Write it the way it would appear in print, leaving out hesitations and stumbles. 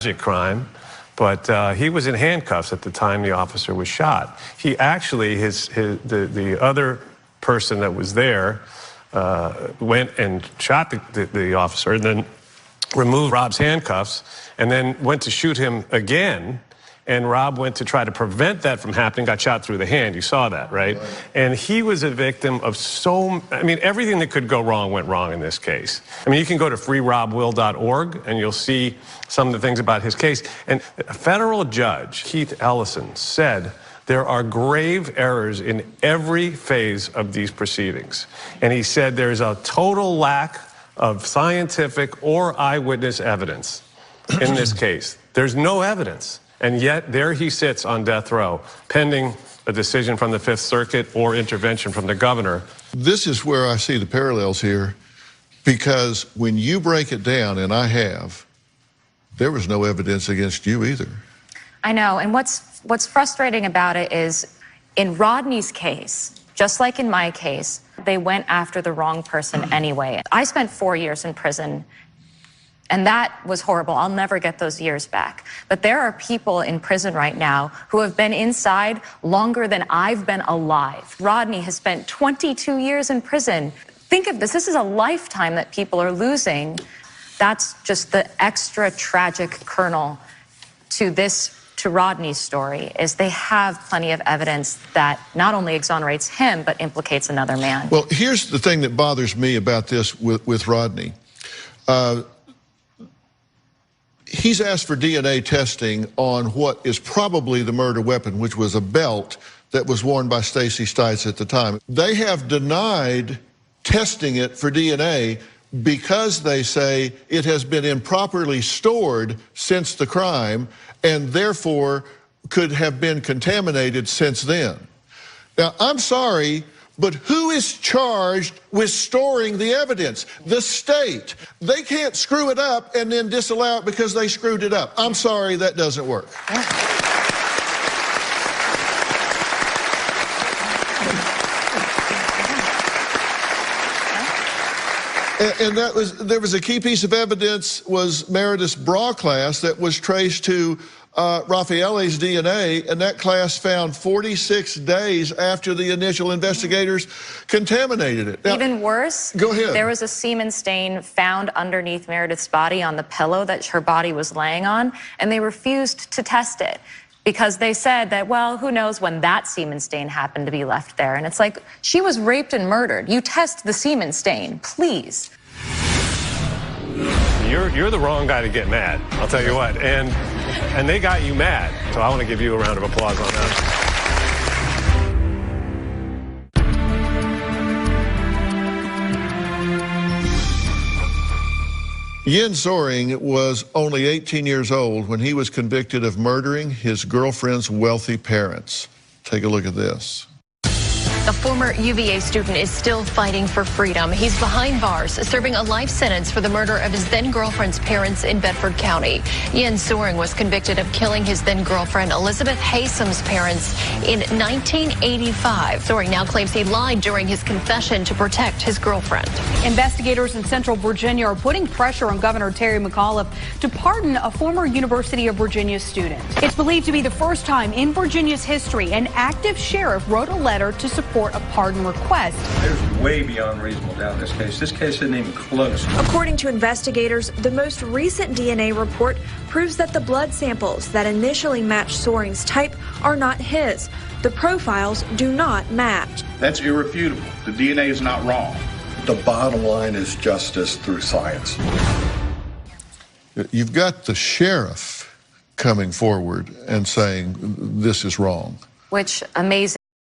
crime, but he was in handcuffs at the time the officer was shot. He actually, the other person that was there went and shot the officer and then removed Rob's handcuffs and then went to shoot him again. And Rob went to try to prevent that from happening, got shot through the hand. You saw that, right? And he was a victim of everything that could go wrong went wrong in this case. I mean, you can go to freerobwill.org and you'll see some of the things about his case. And a federal judge, Keith Ellison, said there are grave errors in every phase of these proceedings. And he said there's a total lack of scientific or eyewitness evidence in this case. There's no evidence. And yet, there he sits on death row, pending a decision from the Fifth Circuit or intervention from the governor. This is where I see the parallels here, because when you break it down, and I have, there was no evidence against you either. I know, and what's frustrating about it is, in Rodney's case, just like in my case, they went after the wrong person anyway. I spent 4 years in prison. And that was horrible. I'll never get those years back. But there are people in prison right now who have been inside longer than I've been alive. Rodney has spent 22 years in prison. Think of this. This is a lifetime that people are losing. That's just the extra tragic kernel to Rodney's story, is they have plenty of evidence that not only exonerates him, but implicates another man. Well, here's the thing that bothers me about this with Rodney. He's asked for DNA testing on what is probably the murder weapon, which was a belt that was worn by Stacey Stites at the time. They have denied testing it for DNA because they say it has been improperly stored since the crime and therefore could have been contaminated since then. Now, I'm sorry, but who is charged with storing the evidence? The state. They can't screw it up and then disallow it because they screwed it up. I'm sorry, that doesn't work. And there was a key piece of evidence, was Meredith's bra class that was traced to Raffaele's DNA, and that class found 46 days after the initial investigators contaminated it. Now, even worse, go ahead. There was a semen stain found underneath Meredith's body on the pillow that her body was laying on, and they refused to test it because they said that, well, who knows when that semen stain happened to be left there. And it's like, she was raped and murdered. You test the semen stain, please. You're the wrong guy to get mad, I'll tell you what. And they got you mad. So I want to give you a round of applause on that. Jens Soering was only 18 years old when he was convicted of murdering his girlfriend's wealthy parents. Take a look at this. A former UVA student is still fighting for freedom. He's behind bars, serving a life sentence for the murder of his then-girlfriend's parents in Bedford County. Jens Soering was convicted of killing his then-girlfriend Elizabeth Haysom's parents in 1985. Soering now claims he lied during his confession to protect his girlfriend. Investigators in Central Virginia are putting pressure on Governor Terry McAuliffe to pardon a former University of Virginia student. It's believed to be the first time in Virginia's history an active sheriff wrote a letter to support a pardon request. There's way beyond reasonable doubt in this case. This case isn't even close. According to investigators, the most recent DNA report proves that the blood samples that initially matched Soering's type are not his. The profiles do not match. That's irrefutable. The DNA is not wrong. The bottom line is justice through science. You've got the sheriff coming forward and saying this is wrong. Which, amazing.